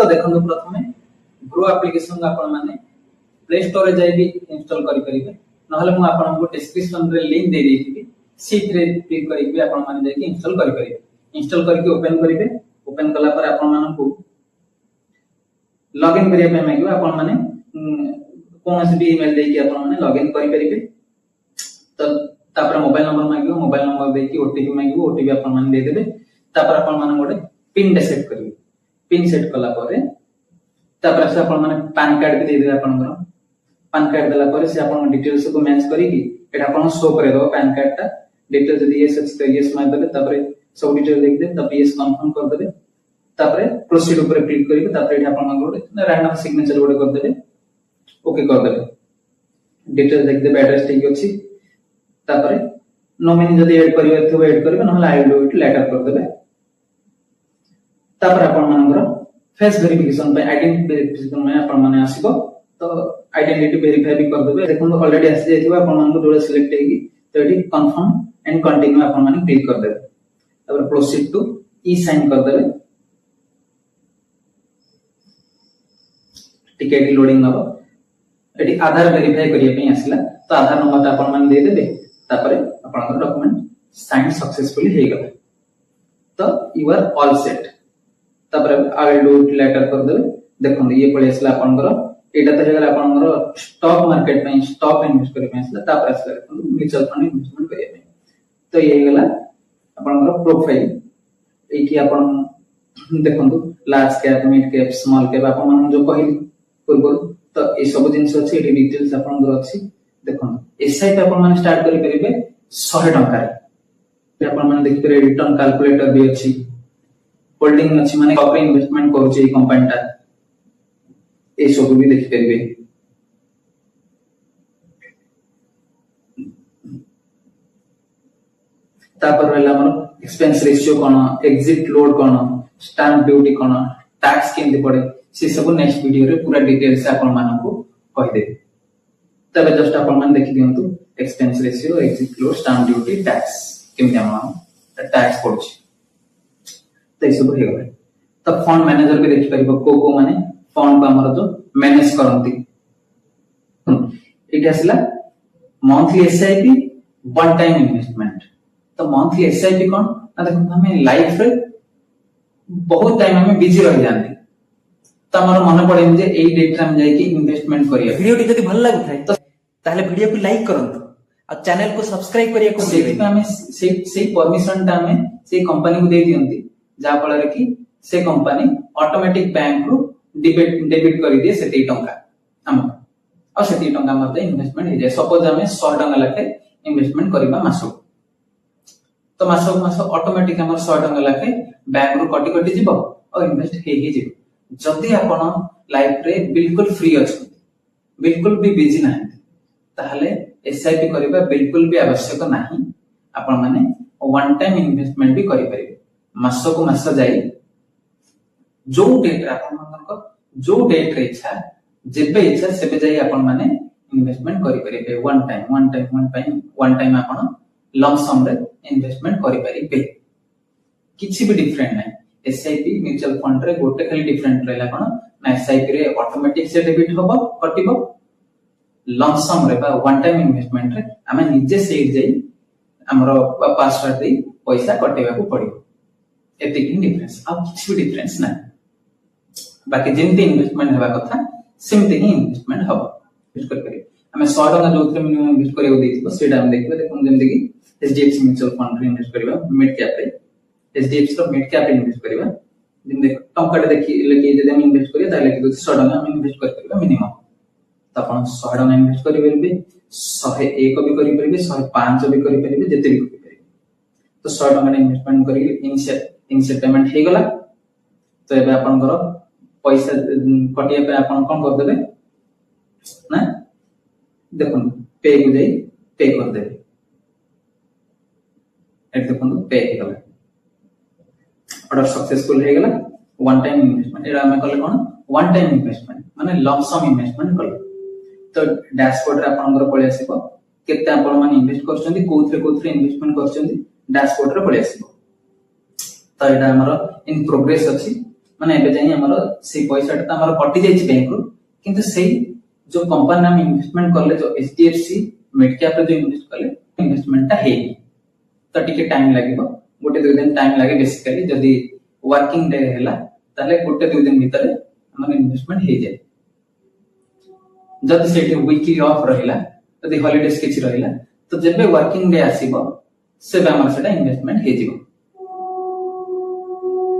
देखो प्रथमे grow application आपण माने प्ले स्टोर रे जाई भी इंस्टॉल करि परिबे नहले मु आपण को डिस्क्रिप्शन रे लिंक दे देथिबी सीट रे क्लिक करि भी आपण माने जाई इंस्टॉल करि परिबे इंस्टॉल करके ओपन करिवे ओपन कला पर आपण मानन को लॉगिन करिया पे मागियो आपण माने कोनोसी भी ईमेल दे कि आपण माने लॉगिन करि परिबे त तापर मोबाइल नंबर मागियो मोबाइल नंबर दे कि ओटीपी मागियो ओटीपी आपण माने दे देबे तापर आपण माने गोटे पिन सेट करिवे पिन सेट कला परे तापर से आपण माने पैन कार्ड भी दे देबे आपण को पैन कार्ड देला परे से आपण डिटेल्स को मैच करी कि एटा आपण शो करे दो पैन कार्ड टा डिटेल्स यदि यस अछि त यस मार देबे तापर सब डिटेल लिख दे तब यस कंफर्म कर देबे तापर प्रोसीड ऊपर क्लिक करिवे तापर एटा आपण गोटे रैंडम सिग्नेचर गोटे कर देबे ओके कर देबे डिटेल देख देबे एड्रेस ठीक अछि तापर नॉमिनी जदि ऐड करिवे तो ऐड करिवे नहले I will do it later कर देबे तापर आपण मानकर फेस वेरिफिकेशन पे आइडेंटिटी वेरिफिकेशन में आपण माने आसीबो तो आइडेंटिटी वेरीफाई भी कर देबे देखो ऑलरेडी आसी जाइथिबा आपण मानको जोड़े सिलेक्ट हेगी तो एटी कंफर्म एंड कंटिन्यू आपण माने क्लिक कर देबे तापर प्रोसीड टू ई साइन कर देबे टिकट लोडिंग हबो एटी आधार वेरीफाई करिया पे आसीला तो आधार नंबर आपण माने दे देबे तापर आपण डॉक्यूमेंट साइन सक्सेसफुली हे गला तो यू आर ऑल सेट तापर आई विल डू इट लेटर कर देबे देखो ये पळे आसला आपनकर एटा त हेगला आपनकर स्टॉक मार्केट में स्टॉक इन्वेस्ट करे पे आसला तापर आसला म्यूचुअल फंड इन्वेस्टमेंट करे पे तो ये हेगला आपनकर प्रोफाइल एकी आपन देखंतु large cap mid cap small cap आपन मन जो कहली पूर्व तो ए सब जिंस अछि एटी डिटेल्स आपनकर अछि देखो एसआईपी आपन मन स्टार्ट करि परिबे 100 टंका रे आपन मन देखि करे रिटर्न कैलकुलेटर भी अछि होल्डिंग अछि माने कॉर्पोरेट इन्वेस्टमेंट करूची ए कंपनीटा ए सब भी देखि परिबे तापर रहला हमर एक्सपेंस रेशियो कोन एग्जिट लोड कोन स्टैम्प ड्यूटी कोन टैक्स केंति पड़े से सब नेक्स्ट वीडियो रे पूरा डिटेल से आपन मानको कहि देबे तबे जस्ट आपन मान देखि दियंतु expense ratio exit load stamp duty tax केमति हम टैक्स पड़ुची तो सब हे गले तो फंड मैनेजर भी देखि परिबो को माने फंड को हमर जो मैनेज करंती एटा असला monthly SIP one time investment तो मंथली एसआईपी कोन ना देखो हमें लाइफ रे बहुत टाइम हमें बिजी रह जांती तो हमर मन पड़े जे एई डेट रे हम जाई कि इन्वेस्टमेंट करिया वीडियो टी जदी भल लागु थाए तो ताले वीडियो को लाइक करंतु और चैनल को सब्सक्राइब करिया को से हमें से परमिशन टा हमें से कंपनी को दे दियंती जा फल कि से कंपनी ऑटोमेटिक बैंक रो डेबिट कर दिए सेती टंका हम और सेती टंका मते इन्वेस्टमेंट हे जाय सपोज हमें 100 टंका लाखे इन्वेस्टमेंट करबा मासो तो मासो मासो ऑटोमेटिक हमर 100 टंका लाखे बैंक रो कटि कटि जीवो और इन्वेस्ट हे जीवो जदी आपण लाइफ रे बिल्कुल फ्री अछि बिल्कुल भी बिजी नाही ताहले एसआईपी करबा बिल्कुल भी आवश्यक नाही आपण माने वन टाइम इन्वेस्टमेंट भी करि परिबे मासो को मास जाई जो डेट रे आपण मानक जो डेट रे इच्छा जेबे इच्छा सेबे जाई आपण माने इन्वेस्टमेंट करि परिबे वन टाइम आपण लंप सम रे इन्वेस्टमेंट करि परिबे किछि भी डिफरेंट नै एसआईपी म्यूचुअल फंड रे गोटे खाली डिफरेंट रहला कोन ना एसआईपी रे ऑटोमेटिक से डेबिट होबो कटिबो लंप सम रे बा वन टाइम इन्वेस्टमेंट रे हमें निजे सेट जाई हमरो पासवर्ड दे पैसा कटेबा को पड़िबो एते कि डिफरेंस आ किछि भी डिफरेंस ना बाकी जेमते इन्वेस्टमेंट हेबा कथा सेमते ही इन्वेस्टमेंट हबो इन्वेस्ट कर करी हमें 100 टका जोथरे मिनिमम इन्वेस्ट करियो देथिबो सेटा हम देखबे देखम जेमते कि एचडीएफसी म्यूचुअल फंड रे इन्वेस्ट करबा मिड कैप रे एचडीएफसी रो मिड कैप इन्वेस्ट करबा जेम देख टंका देखि लेके जे हम इन्वेस्ट करियो ताले कि 100 टका हम इन्वेस्ट करबा मिनिमम त आपण 100 टका इन्वेस्ट करि बेलबे 101 भी करि परिबे 105 भी करि परिबे जेते भी करि परिबे तो 100 टका इन्वेस्टमेंट करि इनिशियल पेमेंट हे गला तो एबे आपण करो पैसा कटिया पे आपण कोन कर देबे ना देखो पे को जाई पे कर देबे एट देखो पे हे गला ऑर्डर सक्सेसफुल हे गला वन टाइम इन्वेस्टमेंट एरा हम कले कोन वन टाइम इन्वेस्टमेंट माने लंप सम इन्वेस्टमेंट कले तो डैशबोर्ड रे आपण पळे आसीबो केते आपण माने इन्वेस्ट करछंदी कोथरे इन्वेस्टमेंट करछंदी डैशबोर्ड रे पळे आसीबो तो एटा हमर इन प्रोग्रेस अछि ମାନେ ଏବେ ଯାଇ ଆମର ସେଇ ପଇସାଟା ତ ଆମର କଟି ଯାଇଛି ବ୍ୟାଙ୍କରୁ, କିନ୍ତୁ ସେଇ जो कंपनी ଆମେ ଇନଭେଷ୍ଟମେଣ୍ଟ କଲେ जो HDFC ମିଡ୍ କ୍ୟାପ ରେ जो ଇନଭେଷ୍ଟ କଲେ ଇନଭେଷ୍ଟମେଣ୍ଟଟା ହେଇନି, ତ ଟିକେ ଟାଇମ ଲାଗିବ, ଗୋଟେ ଦୁଇ ଦିନ ଟାଇମ ଲାଗେ ବେସିକାଲି। ଯଦି वर्किंग डे ହେଲା ତାହେଲେ ଗୋଟେ ଦୁଇ ଦିନ ଭିତରେ ଆମର ଇନଭେଷ୍ଟମେଣ୍ଟ ହେଇଯାଏ। ଯଦି ସେଠି ୱିକଲି ଅଫ୍ ରହିଲା, ଯଦି ହଲିଡେज କିଛି ରହିଲା, ତ ଯେବେ वर्किंग डे ଆସିବ ସେବେ ଆମର ସେଟା ଇନଭେଷ୍ଟମେଣ୍ଟ ହେଇଯିବ।